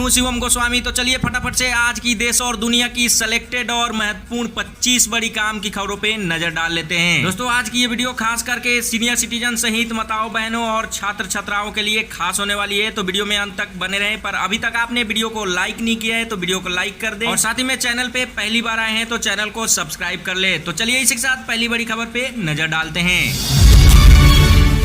हूं शिवम गोस्वामी। तो चलिए फटाफट से आज की देश और दुनिया की सिलेक्टेड और महत्वपूर्ण 25 बड़ी काम की खबरों पे नजर डाल लेते हैं। दोस्तों आज की ये वीडियो खास करके सीनियर सिटीजन सहित माताओं बहनों और छात्र छात्राओं के लिए खास होने वाली है, तो वीडियो में अंत तक बने रहें। पर अभी तक आपने वीडियो को लाइक नहीं किया है तो वीडियो को लाइक कर दें और साथ ही में चैनल पे पहली बार आए हैं तो चैनल को सब्सक्राइब कर ले। तो चलिए इसी के साथ पहली बड़ी खबर पे नजर डालते हैं।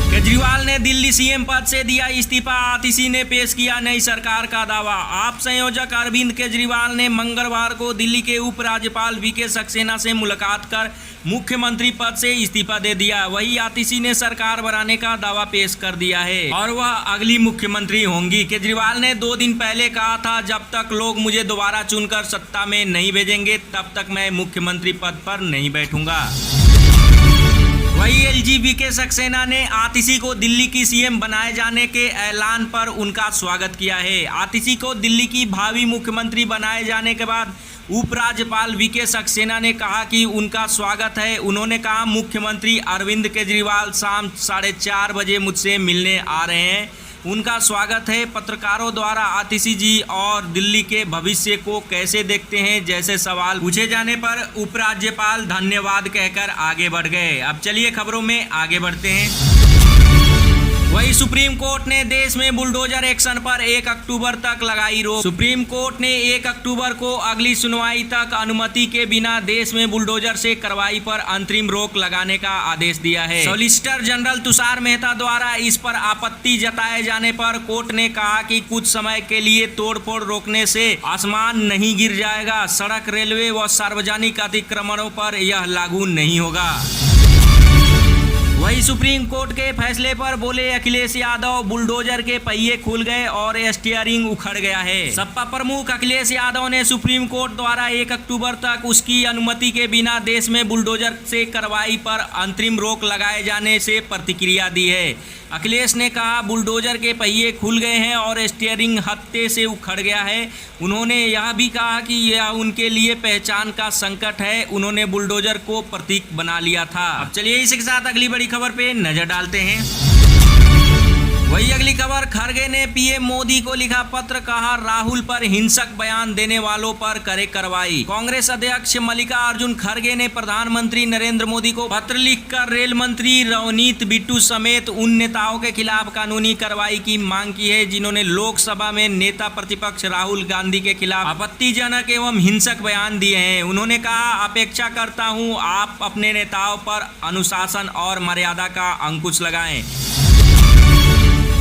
केजरीवाल ने दिल्ली सीएम पद से दिया इस्तीफा, आतिशी ने पेश किया नई सरकार का दावा। आप संयोजक अरविंद केजरीवाल ने मंगलवार को दिल्ली के उपराज्यपाल वीके सक्सेना से मुलाकात कर मुख्यमंत्री पद से इस्तीफा दे दिया। वही आतिशी ने सरकार बनाने का दावा पेश कर दिया है और वह अगली मुख्यमंत्री होंगी। केजरीवाल ने 2 दिन पहले कहा था, जब तक लोग मुझे दोबारा चुनकर सत्ता में नहीं भेजेंगे तब तक मैं मुख्यमंत्री पद पर नहीं बैठूंगा। वही एलजी वीके सक्सेना ने आतिशी को दिल्ली की सीएम बनाए जाने के ऐलान पर उनका स्वागत किया है। आतिशी को दिल्ली की भावी मुख्यमंत्री बनाए जाने के बाद उपराज्यपाल वीके सक्सेना ने कहा कि उनका स्वागत है। उन्होंने कहा, मुख्यमंत्री अरविंद केजरीवाल शाम 4:30 बजे मुझसे मिलने आ रहे हैं, उनका स्वागत है। पत्रकारों द्वारा आतिशी जी और दिल्ली के भविष्य को कैसे देखते हैं जैसे सवाल पूछे जाने पर उपराज्यपाल धन्यवाद कहकर आगे बढ़ गए। अब चलिए खबरों में आगे बढ़ते हैं। वही सुप्रीम कोर्ट ने देश में बुलडोजर एक्शन पर 1 अक्टूबर तक लगाई रोक। सुप्रीम कोर्ट ने 1 अक्टूबर को अगली सुनवाई तक अनुमति के बिना देश में बुलडोजर से कार्रवाई पर अंतरिम रोक लगाने का आदेश दिया है। सॉलिसिटर जनरल तुषार मेहता द्वारा इस पर आपत्ति जताए जाने पर कोर्ट ने कहा कि कुछ समय के लिए तोड़फोड़ रोकने से आसमान नहीं गिर जाएगा। सड़क, रेलवे व सार्वजनिक अतिक्रमणों पर यह लागू नहीं होगा। वही सुप्रीम कोर्ट के फैसले पर बोले अखिलेश यादव, बुलडोजर के पहिए खुल गए और स्टीयरिंग उखड़ गया है। सपा प्रमुख अखिलेश यादव ने सुप्रीम कोर्ट द्वारा 1 अक्टूबर तक उसकी अनुमति के बिना देश में बुलडोजर से कार्रवाई पर अंतरिम रोक लगाए जाने से प्रतिक्रिया दी है। अखिलेश ने कहा, बुलडोजर के पहिए खुल गए हैं और स्टीयरिंग हत्थे से उखड़ गया है। उन्होंने यह भी कहा कि यह उनके लिए पहचान का संकट है। उन्होंने बुलडोजर को प्रतीक बना लिया था। अब चलिए इसी के साथ अगली बड़ी खबर पे नजर डालते हैं। वही अगली खबर, खड़गे ने पीएम मोदी को लिखा पत्र, कहा राहुल पर हिंसक बयान देने वालों पर करे कार्रवाई। कांग्रेस अध्यक्ष मल्लिकार्जुन खड़गे ने प्रधानमंत्री नरेंद्र मोदी को पत्र लिखकर रेल मंत्री रवनीत बिट्टू समेत उन नेताओं के खिलाफ कानूनी कार्रवाई की मांग की है जिन्होंने लोकसभा में नेता प्रतिपक्ष राहुल गांधी के खिलाफ आपत्तिजनक एवं हिंसक बयान दिए हैं। उन्होंने कहा, अपेक्षा करता हूँ आप अपने नेताओं पर अनुशासन और मर्यादा का अंकुश लगाएं।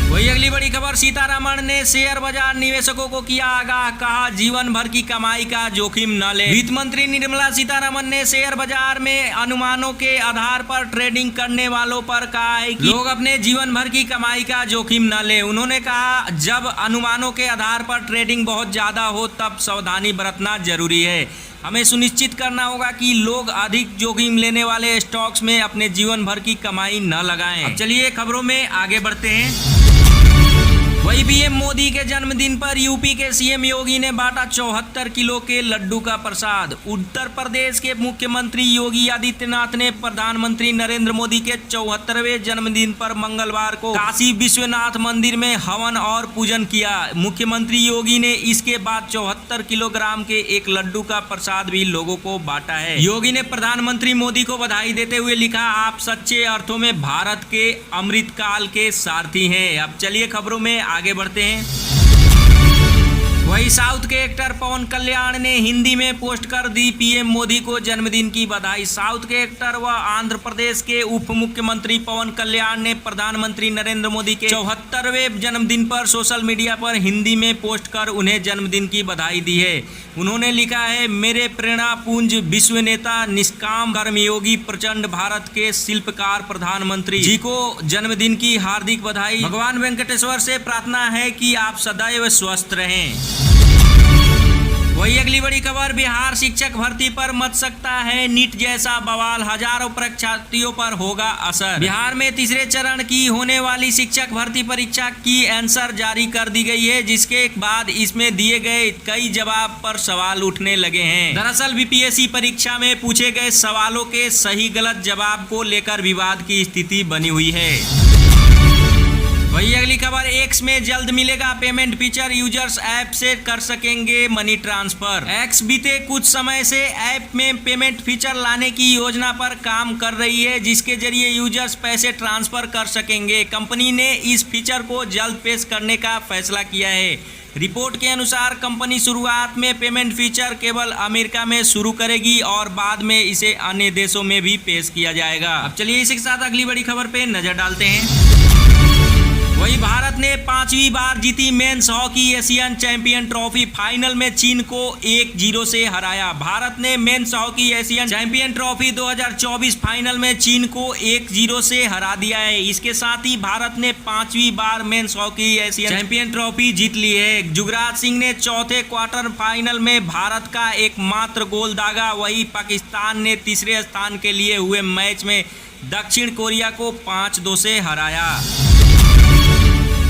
वही अगली बड़ी खबर, सीतारमण ने शेयर बाजार निवेशकों को किया आगाह, कहा जीवन भर की कमाई का जोखिम न ले। वित्त मंत्री निर्मला सीतारमण ने शेयर बाजार में अनुमानों के आधार पर ट्रेडिंग करने वालों पर कहा है कि लोग अपने जीवन भर की कमाई का जोखिम न ले। उन्होंने कहा, जब अनुमानों के आधार पर ट्रेडिंग बहुत ज्यादा हो तब सावधानी बरतना जरूरी है। हमें सुनिश्चित करना होगा कि लोग अधिक जोखिम लेने वाले स्टॉक्स में अपने जीवन भर की कमाई न लगाएं। अब चलिए खबरों में आगे बढ़ते हैं। वही पीएम मोदी के जन्मदिन पर यूपी के सीएम योगी ने बांटा 74 किलो के लड्डू का प्रसाद। उत्तर प्रदेश के मुख्यमंत्री योगी आदित्यनाथ ने प्रधानमंत्री नरेंद्र मोदी के 74वें जन्मदिन पर मंगलवार को काशी विश्वनाथ मंदिर में हवन और पूजन किया। मुख्यमंत्री योगी ने इसके बाद 74 किलोग्राम के एक लड्डू का प्रसाद भी लोगों को बांटा है। योगी ने प्रधानमंत्री मोदी को बधाई देते हुए लिखा, आप सच्चे अर्थों में भारत के अमृतकाल के सारथी हैं। अब चलिए खबरों में आगे बढ़ते हैं। वही साउथ के एक्टर पवन कल्याण ने हिंदी में पोस्ट कर दी पीएम मोदी को जन्मदिन की बधाई। साउथ के एक्टर व आंध्र प्रदेश के उप मुख्यमंत्री पवन कल्याण ने प्रधानमंत्री नरेंद्र मोदी के 74वें जन्मदिन पर सोशल मीडिया पर हिंदी में पोस्ट कर उन्हें जन्मदिन की बधाई दी है। उन्होंने लिखा है, मेरे प्रेरणा पुंज विश्व नेता निष्काम कर्मयोगी प्रचंड भारत के शिल्पकार प्रधानमंत्री जी को जन्मदिन की हार्दिक बधाई। भगवान वेंकटेश्वर से प्रार्थना है कि आप सदैव स्वस्थ रहें। वही अगली बड़ी खबर, बिहार शिक्षक भर्ती पर मच सकता है नीट जैसा बवाल, हजारों परीक्षार्थियों पर होगा असर। बिहार में तीसरे चरण की होने वाली शिक्षक भर्ती परीक्षा की आंसर जारी कर दी गई है, जिसके बाद इसमें दिए गए कई जवाब पर सवाल उठने लगे हैं। दरअसल बीपीएससी परीक्षा में पूछे गए सवालों के सही गलत जवाब को लेकर विवाद की स्थिति बनी हुई है। वही अगली खबर, एक्स में जल्द मिलेगा पेमेंट फीचर, यूजर्स ऐप से कर सकेंगे मनी ट्रांसफर। एक्स बीते कुछ समय से ऐप में पेमेंट फीचर लाने की योजना पर काम कर रही है, जिसके जरिए यूजर्स पैसे ट्रांसफर कर सकेंगे। कंपनी ने इस फीचर को जल्द पेश करने का फैसला किया है। रिपोर्ट के अनुसार कंपनी शुरुआत में पेमेंट फीचर केवल अमेरिका में शुरू करेगी और बाद में इसे अन्य देशों में भी पेश किया जाएगा। अब चलिए इसी के साथ अगली बड़ी खबर पे नजर डालते हैं। वही भारत ने 5वीं बार जीती mains hockey Asian champion trophy, final में चीन को 1-0 से हराया। भारत ने mains hockey Asian champion trophy 2024 final में चीन को 1-0 से हरा दिया है। इसके साथ ही भारत ने 5वीं बार men's hockey Asian champion trophy जीत ली है। युवराज सिंह ने चौथे क्वार्टर फाइनल में भारत का एकमात्र गोल दागा। वही पाकिस्तान ने तीसरे स्थान के लिए हुए मैच में दक्षिण कोरिया को 5-2 से हराया।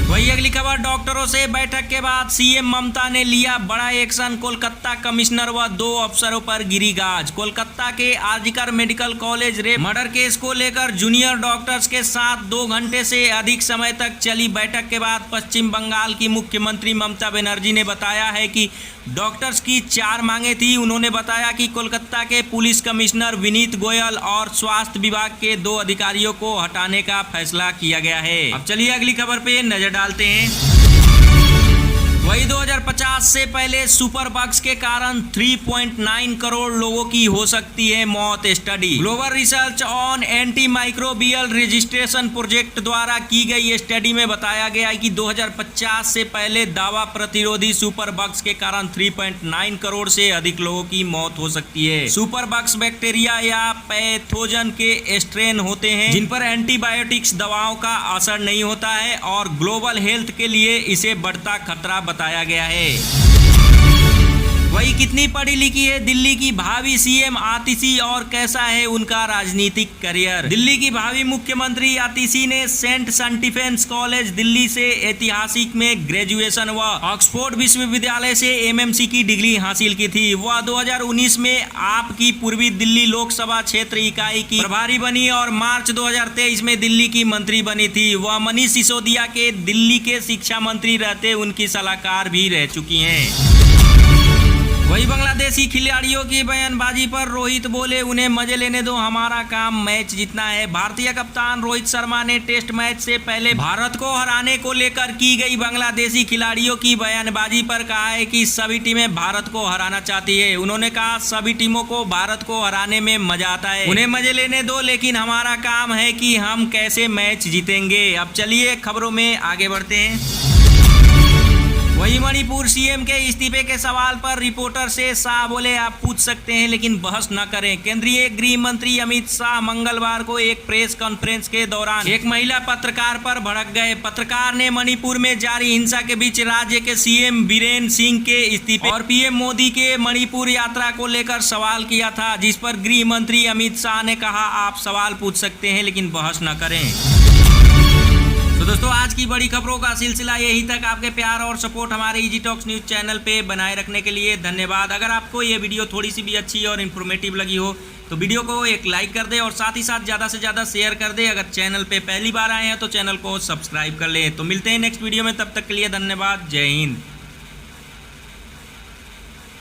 वही अगली खबर, डॉक्टरों से बैठक के बाद सीएम ममता ने लिया बड़ा एक्शन, कोलकाता कमिश्नर व 2 अफसरों पर गिरी गाज। कोलकाता के RG Kar medical college rape murder case को लेकर जूनियर डॉक्टर्स के साथ 2 घंटे से अधिक समय तक चली बैठक के बाद पश्चिम बंगाल की मुख्यमंत्री ममता बनर्जी ने बताया है कि डॉक्टर्स की 4 मांगे थी। उन्होंने बताया कि कोलकाता के पुलिस कमिश्नर विनीत गोयल और स्वास्थ्य विभाग के 2 अधिकारियों को हटाने का फैसला किया गया है। अब चलिए अगली खबर पे नजर डालते हैं। वही 2050 से पहले सुपर बग्स के कारण 3.9 करोड़ लोगों की हो सकती है मौत। Study global research on anti microbial registration project द्वारा की गई स्टडी में बताया गया है कि 2050 से पहले दवा प्रतिरोधी सुपर बग्स के कारण 3.9 करोड़ से अधिक लोगों की मौत हो सकती है। सुपर बग्स बैक्टीरिया या पैथोजन के स्ट्रेन होते हैं जिन पर एंटीबायोटिक्स दवाओं का असर नहीं होता है और ग्लोबल हेल्थ के लिए इसे बढ़ता खतरा बताया गया है। वही कितनी पढ़ी लिखी है दिल्ली की भावी सीएम आतिशी और कैसा है उनका राजनीतिक करियर। दिल्ली की भावी मुख्यमंत्री आतिशी ने सेंट स्टीफेंस कॉलेज दिल्ली से ऐतिहासिक में ग्रेजुएशन व ऑक्सफोर्ड विश्वविद्यालय से एमएमसी की डिग्री हासिल की थी। वह 2019 में आप की पूर्वी दिल्ली लोकसभा क्षेत्र इकाई की प्रभारी बनी और मार्च 2023 में दिल्ली की मंत्री बनी थी। वह मनीष सिसोदिया के दिल्ली के शिक्षा मंत्री रहते उनकी सलाहकार भी रह चुकी हैं। वही बांग्लादेशी खिलाड़ियों की बयानबाजी पर रोहित बोले, उन्हें मजे लेने दो, हमारा काम मैच जीतना है। भारतीय कप्तान रोहित शर्मा ने टेस्ट मैच से पहले भारत को हराने को लेकर की गई बांग्लादेशी खिलाड़ियों की बयानबाजी पर कहा है कि सभी टीमें भारत को हराना चाहती है। उन्होंने कहा सभी टीमों को भारत को हराने में मजा आता है, उन्हें मजे लेने दो, लेकिन हमारा काम है कि हम कैसे मैच जीतेंगे। अब चलिए खबरों में आगे बढ़ते हैं। वही मणिपुर सीएम के इस्तीफे के सवाल पर रिपोर्टर से शाह बोले, आप पूछ सकते हैं लेकिन बहस न करें। केंद्रीय गृह मंत्री अमित शाह मंगलवार को एक प्रेस कॉन्फ्रेंस के दौरान एक महिला पत्रकार पर भड़क गए। पत्रकार ने मणिपुर में जारी हिंसा के बीच राज्य के सीएम बीरेन सिंह के इस्तीफे और पीएम मोदी के मणिपुर यात्रा को लेकर सवाल किया था, जिस पर गृह मंत्री अमित शाह ने कहा, आप सवाल पूछ सकते हैं लेकिन बहस न करें। तो दोस्तों आज की बड़ी खबरों का सिलसिला यही तक। आपके प्यार और सपोर्ट हमारे इजी टॉक्स न्यूज़ चैनल पे बनाए रखने के लिए धन्यवाद। अगर आपको ये वीडियो थोड़ी सी भी अच्छी और इन्फॉर्मेटिव लगी हो तो वीडियो को एक लाइक कर दे और साथ ही साथ ज़्यादा से ज़्यादा शेयर कर दे। अगर चैनल पे पहली बार आए हैं तो चैनल को सब्सक्राइब कर लें। तो मिलते हैं नेक्स्ट वीडियो में, तब तक के लिए धन्यवाद। जय हिंद।